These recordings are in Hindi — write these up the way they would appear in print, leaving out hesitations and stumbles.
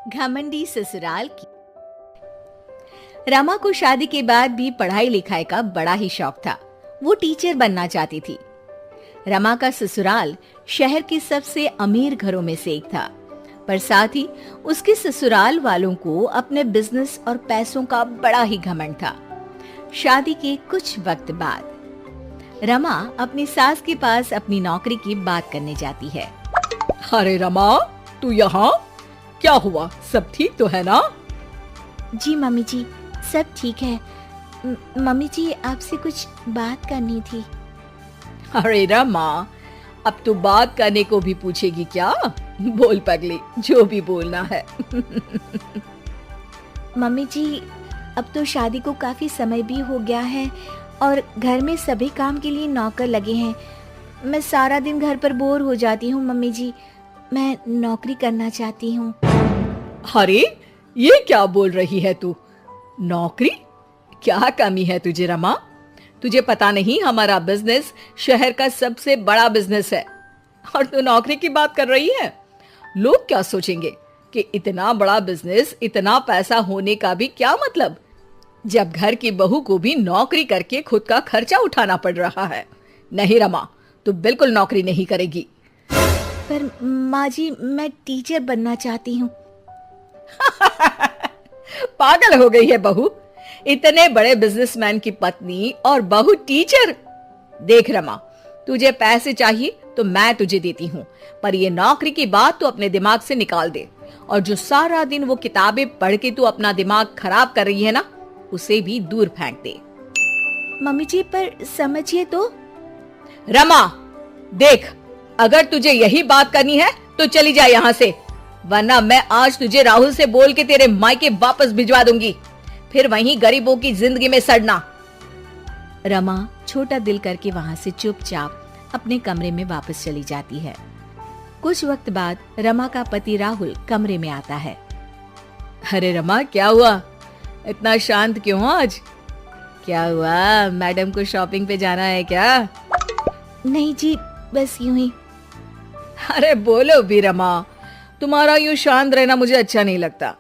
घमंडी ससुराल की। रमा को शादी के बाद भी पढ़ाई लिखाई का बड़ा ही शौक था। वो टीचर बनना चाहती थी। रमा का ससुराल शहर के सबसे अमीर घरों में से एक था, पर साथ ही उसके ससुराल वालों को अपने बिजनेस और पैसों का बड़ा ही घमंड था। शादी के कुछ वक्त बाद रमा अपनी सास के पास अपनी नौकरी की बात करने जाती है। अरे रमा, तू यहाँ? क्या हुआ, सब ठीक तो है ना? जी मम्मी जी, सब ठीक है। मम्मी जी, आपसे कुछ बात करनी थी। अरे रमा, अब तू बात करने को भी पूछेगी क्या? बोल पगली, जो भी बोलना है। मम्मी जी, अब तो शादी को काफी समय भी हो गया है और घर में सभी काम के लिए नौकर लगे हैं। मैं सारा दिन घर पर बोर हो जाती हूँ मम्मी जी। मैं नौकरी करना चाहती हूँ। अरे, ये क्या बोल रही है तू? नौकरी? क्या कमी है तुझे रमा? तुझे पता नहीं, हमारा बिजनेस शहर का सबसे बड़ा बिजनेस है और तू नौकरी की बात कर रही है? लोग क्या सोचेंगे कि इतना बड़ा बिजनेस, इतना पैसा होने का भी क्या मतलब, जब घर की बहू को भी नौकरी करके खुद का खर्चा उठाना पड़ रहा है। नहीं रमा, तू बिल्कुल नौकरी नहीं करेगी। पर माँ जी, मैं टीचर बनना चाहती हूँ। पागल हो गई है बहू? इतने बड़े बिजनेसमैन की पत्नी और बहू टीचर? देख रमा, तुझे पैसे चाहिए तो मैं तुझे देती हूँ, पर ये नौकरी की बात तू अपने दिमाग से निकाल दे। और जो सारा दिन वो किताबें पढ़ के तू अपना दिमाग खराब कर रही है ना, उसे भी दूर फेंक दे। मम्मी जी, पर समझिए तो। रमा देख, अगर तुझे यही बात करनी है तो चली जा यहाँ से, वरना मैं आज तुझे राहुल से बोल के तेरे मायके वापस भिजवा दूंगी, फिर वहीं गरीबों की जिंदगी में सड़ना। रमा छोटा दिल करके वहां से चुपचाप अपने कमरे में वापस चली जाती है। कुछ वक्त बाद रमा का पति राहुल कमरे में आता है। अरे रमा, क्या हुआ? इतना शांत क्यों हो आज? क्या हुआ, मैडम को शॉपिंग पे जाना है क्या? नहीं जी, बस यूं ही। अरे बोलो भी रमा, तुम्हारा यूं शांत रहना मुझे अच्छा नहीं लगता।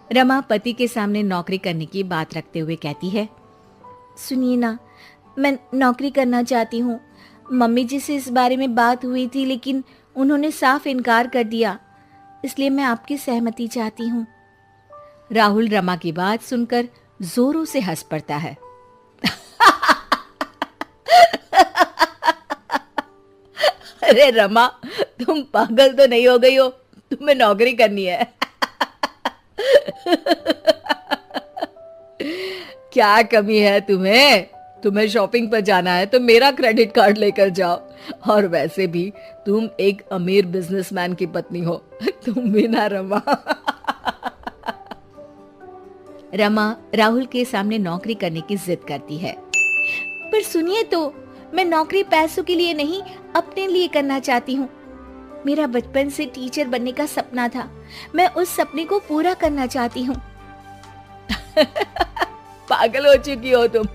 रमा पति के सामने नौकरी करने की बात रखते हुए कहती है, सुनिए ना, मैं नौकरी करना चाहती हूँ। मम्मी जी से इस बारे में बात हुई थी, लेकिन उन्होंने साफ इनकार कर दिया, इसलिए मैं आपकी सहमति चाहती हूँ। राहुल रमा की बात सुनकर जोरों से हंस पड़ता है। अरे रमा, तुम पागल तो नहीं हो गई हो? तुम्हें नौकरी करनी है। क्या कमी है तुम्हें? तुम्हें शॉपिंग पर जाना है तो मेरा क्रेडिट कार्ड लेकर जाओ, और वैसे भी तुम एक अमीर बिजनेसमैन की पत्नी हो, तुम भी ना रमा। रमा राहुल के सामने नौकरी करने की जिद करती है। पर सुनिए तो, मैं नौकरी पैसों के लिए नहीं, अपने लिए करना चाहती हूँ। मेरा बचपन से टीचर बनने का सपना था, मैं उस सपने को पूरा करना चाहती हूँ। पागल हो चुकी हो तुम।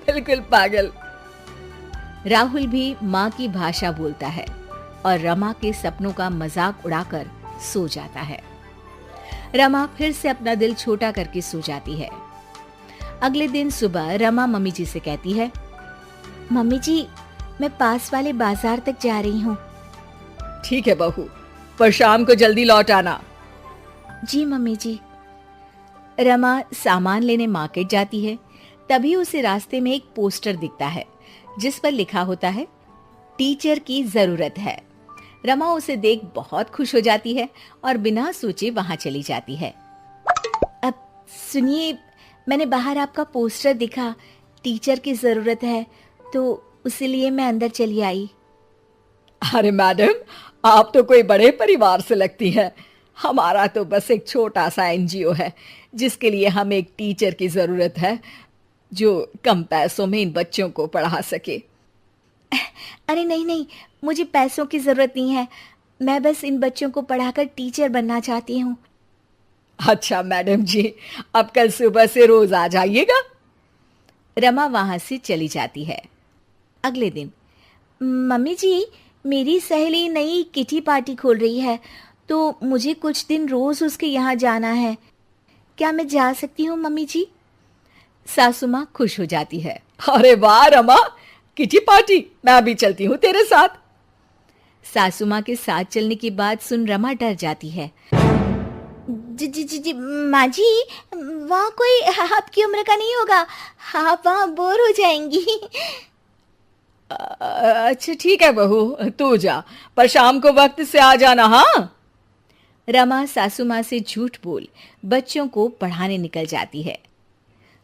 बिल्कुल पागल। राहुल भी माँ की भाषा बोलता है और रमा के सपनों का मजाक उड़ाकर सो जाता है। रमा फिर से अपना दिल छोटा करके सो जाती है। अगले दिन सुबह रमा मम्मी जी से कहती है, मम्मी जी, मैं पास वाले बाजार तक जा रही हूँ। ठीक है बहू, पर शाम को जल्दी लौट आना। जी मम्मी जी। रमा सामान लेने मार्केट जाती है। तभी उसे रास्ते में एक पोस्टर दिखता है जिस पर लिखा होता है, टीचर की जरूरत है। रमा उसे देख बहुत खुश हो जाती है और बिना सोचे वहां चली जाती है। अब सुनिए, मैंने बाहर आपका पोस्टर दिखा, टीचर की जरूरत है, तो इसीलिए मैं अंदर चली आई। अरे मैडम, आप तो कोई बड़े परिवार से लगती हैं। हमारा तो बस एक छोटा सा एनजीओ है जिसके लिए हमें एक टीचर की जरूरत है जो कम पैसों में इन बच्चों को पढ़ा सके। अरे नहीं नहीं, मुझे पैसों की जरूरत नहीं है, मैं बस इन बच्चों को पढ़ाकर टीचर बनना चाहती हूँ। अच्छा मैडम जी, अब कल सुबह से रोज आ जाइएगा। रमा वहां से चली जाती है। अगले दिन, मम्मी जी, मेरी सहेली नई किटी पार्टी खोल रही है, तो मुझे कुछ दिन रोज उसके यहाँ जाना है। क्या मैं जा सकती हूँ मम्मी जी? सासू माँ खुश हो जाती है। अरे वाह रमा, किटी पार्टी, मैं भी चलती हूँ तेरे साथ। सासू माँ के साथ चलने की बात सुन रमा डर जाती है। जी जी जी जी माँ जी, वहाँ कोई आपकी उम्र का नहीं होगा, आप वहाँ बोर हो जाएंगी। अच्छा ठीक है बहू, तू जा, पर शाम को वक्त से आ जाना। हाँ। रमा सासू माँ से झूठ बोल बच्चों को पढ़ाने निकल जाती है।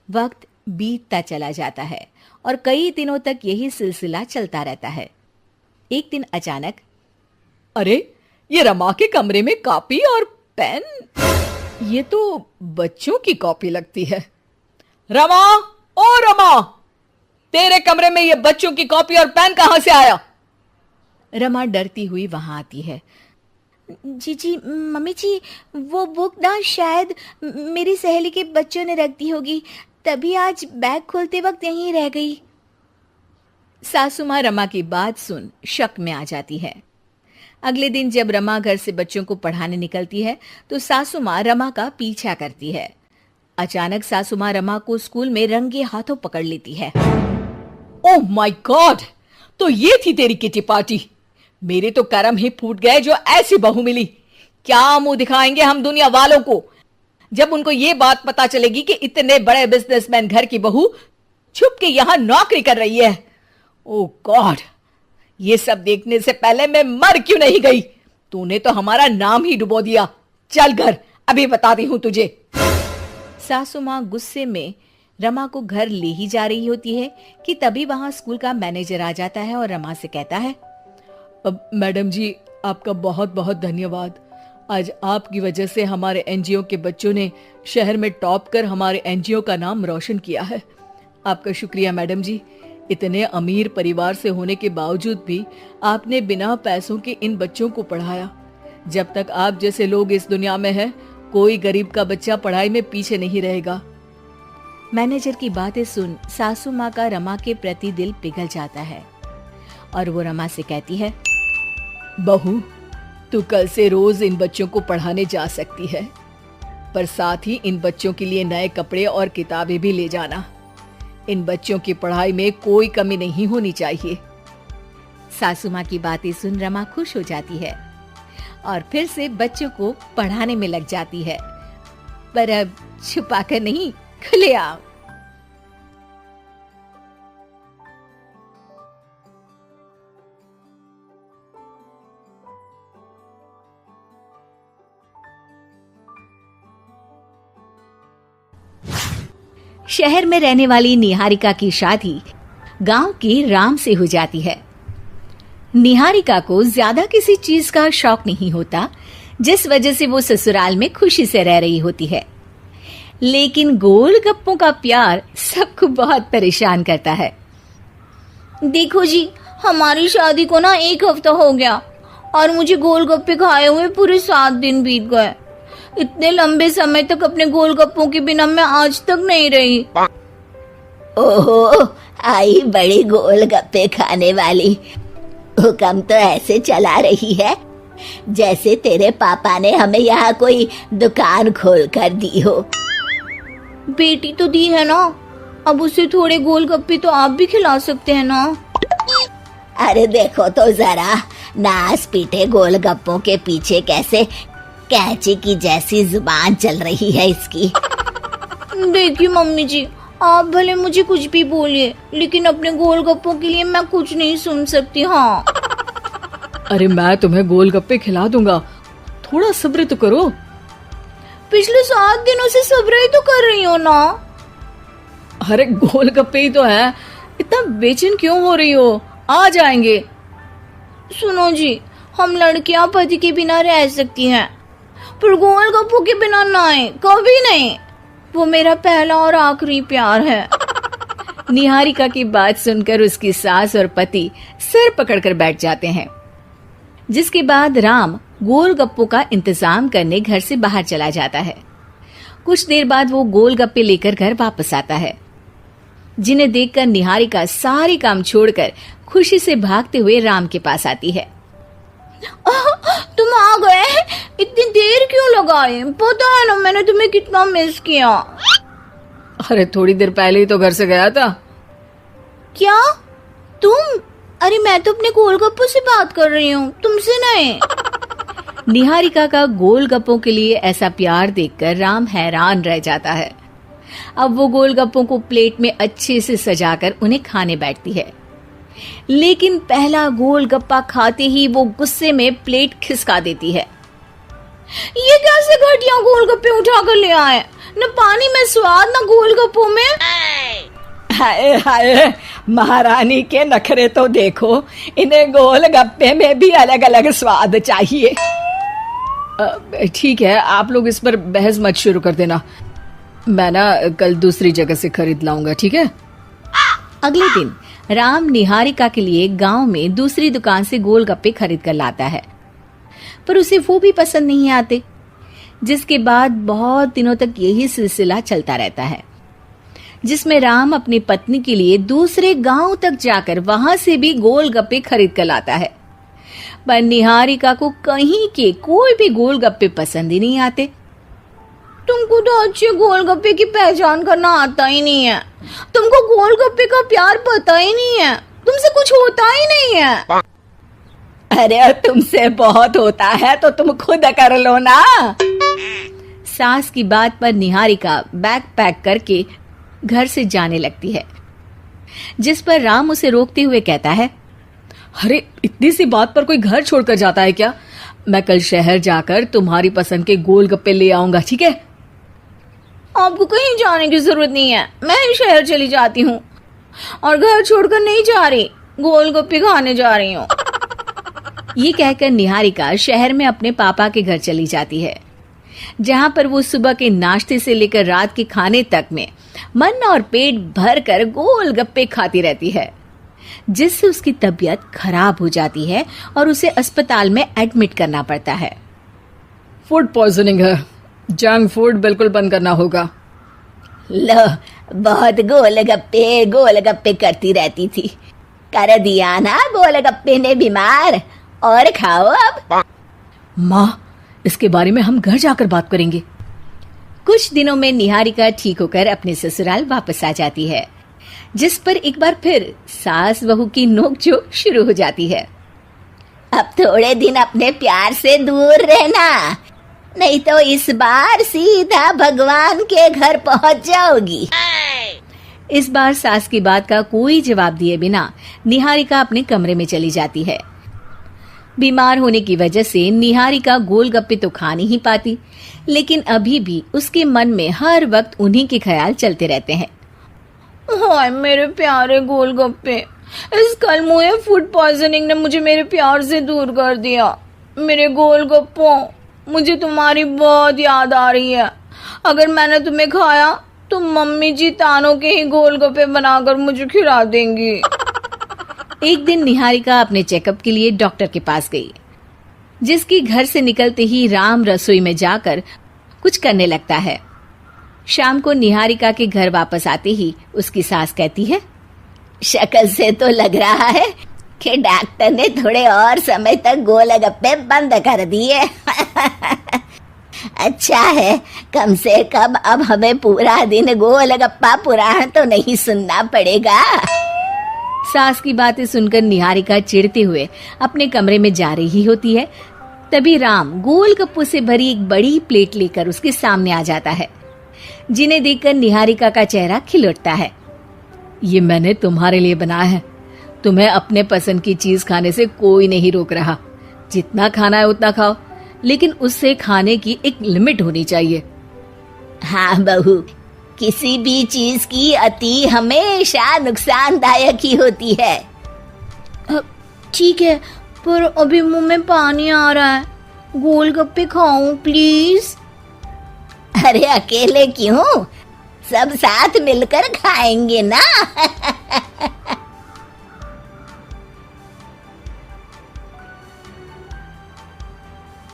वक्त बीतता चला जाता है और कई दिनों तक यही सिलसिला चलता रहता है। एक दिन अचानक, अरे ये रमा के कमरे में कॉपी और पेन, ये तो बच्चों की कॉपी लगती है। रमा, ओ रमा, तेरे कमरे में ये बच्चों की कॉपी और पेन कहां से आया? रमा डरती हुई वहां आती है। जी जी मम्मी जी, वो बुक ना शायद मेरी सहेली के बच्चों ने रख दी होगी, तभी आज बैग खोलते वक्त यहीं रह गई। सासू माँ रमा की बात सुन शक में आ जाती है। अगले दिन जब रमा घर से बच्चों को पढ़ाने निकलती है तो सासू माँ रमा का पीछा करती है। अचानक सासू माँ रमा को स्कूल में रंगे हाथों पकड़ लेती है। ओह माय गॉड, तो ये थी तेरी किटी पार्टी। मेरे तो कर्म ही फूट गए जो ऐसी बहू मिली। क्या मुंह दिखाएंगे हम दुनिया वालों को जब उनको ये बात पता चलेगी कि इतने बड़े बिजनेसमैन घर की बहू छुप के यहां नौकरी कर रही है। ओह गॉड, ये सब देखने से पहले मैं मर क्यों नहीं गई? तूने तो हमारा नाम ही डुबो दिया। चल घर, अभी बताती हूं तुझे। सासू माँ गुस्से में रमा को घर ले ही जा रही होती है कि तभी वहां स्कूल का मैनेजर आ जाता है और रमा से कहता है, अब मैडम जी, आपका बहुत बहुत धन्यवाद। आज आपकी वजह से हमारे एनजीओ के बच्चों ने शहर में टॉप कर हमारे एनजीओ का नाम रोशन किया है। आपका शुक्रिया मैडम जी। इतने अमीर परिवार से होने के बावजूद भी आपने बिना पैसों के इन बच्चों को पढ़ाया। जब तक आप जैसे लोग इस दुनिया में हैं, कोई गरीब का बच्चा पढ़ाई में पीछे नहीं रहेगा। मैनेजर की बातें सुन सासू माँ का रमा के प्रति दिल पिघल जाता है और वो रमा से कहती है, बहू, तू कल से रोज इन बच्चों को पढ़ाने जा सकती है, पर साथ ही इन बच्चों के लिए नए कपड़े और किताबें भी ले जाना। इन बच्चों की पढ़ाई में कोई कमी नहीं होनी चाहिए। सासू माँ की बातें सुन रमा खुश हो जाती है और फिर से बच्चों को पढ़ाने में लग जाती है, पर अब छुपाकर नहीं, खुलेआम। शहर में रहने वाली निहारिका की शादी गांव के राम से हो जाती है। निहारिका को ज्यादा किसी चीज का शौक नहीं होता, जिस वजह से वो ससुराल में खुशी से रह रही होती है। लेकिन गोलगप्पों का प्यार सबको बहुत परेशान करता है। देखो जी, हमारी शादी को ना 1 हफ्ता हो गया और मुझे गोलगप्पे खाए हुए पूरे 7 दिन बीत गए। इतने लंबे समय तक अपने गोलगप्पों के बिना मैं आज तक नहीं रही। ओहो, आई बड़ी गोलगप्पे खाने वाली। हुक्म तो ऐसे चला रही है जैसे तेरे पापा ने हमें यहाँ कोई दुकान खोल कर दी हो। बेटी तो दी है ना, अब उसे थोड़े गोलगप्पे तो आप भी खिला सकते हैं ना। अरे देखो तो जरा, नास पीटे गोलगप्पों के पीछे कैसे कैंची की जैसी जुबान चल रही है इसकी। देखिए मम्मी जी, आप भले मुझे कुछ भी बोलिए, लेकिन अपने गोलगप्पों के लिए मैं कुछ नहीं सुन सकती। हाँ। अरे मैं तुम्हें गोलगप्पे खिला दूंगा, थोड़ा सब्र तो करो। पिछले 7 दिनों से सब्र ही तो कर रही हो ना। अरे गोलगप्पे ही तो है, इतना बेचैन क्यों हो रही हो? आ जाएंगे। सुनो जी, हम लड़कियां पति के बिना रह सकती हैं, पर गोलगप्पों के बिना नहीं, कभी नहीं। वो मेरा पहला और आखिरी प्यार है। निहारिका की बात सुनकर उसकी सास और पति सिर पकड़कर बैठ जाते हैं, जिसके बाद राम गोलगप्पों का इंतजाम करने घर से बाहर चला जाता है। कुछ देर बाद वो गोलगप्पे लेकर घर वापस आता है, जिन्हें देखकर निहारिका सारे काम छोड़कर खुशी से भागते हुए राम के पास आती है। तुम आ गए? इतनी देर क्यों लगाई? पता है ना मैंने तुम्हें कितना मिस किया। अरे थोड़ी देर पहले ही तो घर से गया था। क्या तुम? अरे मैं तो अपने गोलगप्पों से बात कर रही हूँ, तुमसे नहीं। निहारिका का गोलगप्पों के लिए ऐसा प्यार देखकर राम हैरान रह जाता है। अब वो गोलगप्पों को प्लेट में अच्छे से सजाकर उन्हें खाने बैठती है, लेकिन पहला गोलगप्पा खाते ही वो गुस्से में प्लेट खिसका देती है। ये कैसे घटिया गोलगप्पे उठा कर ले आए? न पानी में स्वाद न गोलगप्पों में। हाय हाय, महारानी के नखरे तो देखो, इन्हें गोलगप्पे में भी अलग अलग स्वाद चाहिए। ठीक है, आप लोग इस पर बहस मत शुरू कर देना। मैं ना कल दूसरी जगह से खरीद लाऊंगा, ठीक है? अगले दिन राम निहारिका के लिए गांव में दूसरी दुकान से गोलगप्पे खरीद कर लाता है, पर उसे वो भी पसंद नहीं आते, जिसके बाद बहुत दिनों तक यही सिलसिला चलता रहता है, जिसमें राम अपनी पत्नी के लिए दूसरे गांव तक जाकर वहां से भी गोलगप्पे खरीद कर लाता है। पर निहारिका को कहीं के कोई भी गोलगप्पे पसंद ही नहीं आते। तुमको तो अच्छे गोलगप्पे की पहचान करना आता ही नहीं है। तुमको गोलगप्पे का प्यार पता ही नहीं है। तुमसे कुछ होता ही नहीं है। अरे तुमसे बहुत होता है तो तुम खुद कर लो ना। सास की बात पर निहारिका बैग पैक करके घर से जाने लगती है, जिस पर राम उसे रोकते हुए कहता है, अरे इतनी सी बात पर कोई घर छोड़कर जाता है क्या? मैं कल शहर जाकर तुम्हारी पसंद के गोलगप्पे ले आऊंगा, ठीक है? आपको कहीं जाने की जरूरत नहीं है, मैं ही शहर चली जाती हूँ और घर छोड़कर नहीं जा रही, गोलगप्पे खाने जा रही हूँ। ये कहकर निहारिका शहर में अपने पापा के घर चली जाती है, जहां पर वो सुबह के नाश्ते से लेकर रात के खाने तक में मन और पेट भर कर गोलगप्पे खाती रहती है, जिससे उसकी तबीयत खराब हो जाती है और उसे अस्पताल में एडमिट करना पड़ता है। फूड पॉइजनिंग है, जंक फूड बिल्कुल बंद करना होगा। लो, बहुत गोलगप्पे गोलगप्पे करती रहती थी, कर दिया ना गोलगप्पे ने बीमार। और खाओ अब। माँ, इसके बारे में हम घर जाकर बात करेंगे। कुछ दिनों में निहारिका ठीक होकर अपने ससुराल वापस आ जाती है, जिस पर एक बार फिर सास बहू की नोकझोंक शुरू हो जाती है। अब थोड़े दिन अपने प्यार से दूर रहना, नहीं तो इस बार सीधा भगवान के घर पहुंच जाओगी। इस बार सास की बात का कोई जवाब दिए बिना निहारिका अपने कमरे में चली जाती है। बीमार होने की वजह से निहारिका गोलगप्पे तो खा नहीं पाती, लेकिन अभी भी उसके मन में हर वक्त उन्हीं के ख्याल चलते रहते हैं। हाय मेरे प्यारे गोलगप्पे, इस कल मुझे फूड पॉइजनिंग ने मुझे मेरे प्यार से दूर कर दिया। मेरे गोलगप्पों, मुझे तुम्हारी बहुत याद आ रही है। अगर मैंने तुम्हें खाया तो मम्मी जी तानों के ही गोलगप्पे बनाकर मुझे खिला देंगी। एक दिन निहारिका अपने चेकअप के लिए डॉक्टर के पास गई, जिसकी घर से निकलते ही राम रसोई में जाकर कुछ करने लगता है। शाम को निहारिका के घर वापस आते ही उसकी सास कहती है, शक्ल से तो लग रहा है कि डॉक्टर ने थोड़े और समय तक गोलगप्पे बंद कर दिए। अच्छा है, कम से कम अब हमें पूरा दिन गोलगप्पा पुराण तो नहीं सुनना पड़ेगा। सास की बातें सुनकर निहारिका चिढ़ते हुए अपने कमरे में जा रही होती है। तभी राम गोलगप्पों से भरी एक बड़ी प्लेट लेकर उसके सामने आ जाता है, जिन्हें देखकर निहारिका का चेहरा खिल उठता है। ये मैंने तुम्हारे लिए बनाया है। तुम्हें अपने पसंद की चीज खाने से कोई नहीं रोक रहा। जितना खाना है उतना खाओ, लेकिन उससे खाने की एक लिमिट होनी चाहिए। हाँ बहू, किसी भी चीज की अति हमेशा नुकसानदायक ही होती है। ठीक है, पर अभी मुंह में पानी आ रहा है, गोलगप्पे खाऊं प्लीज। अरे अकेले क्यों, सब साथ मिलकर खाएंगे ना।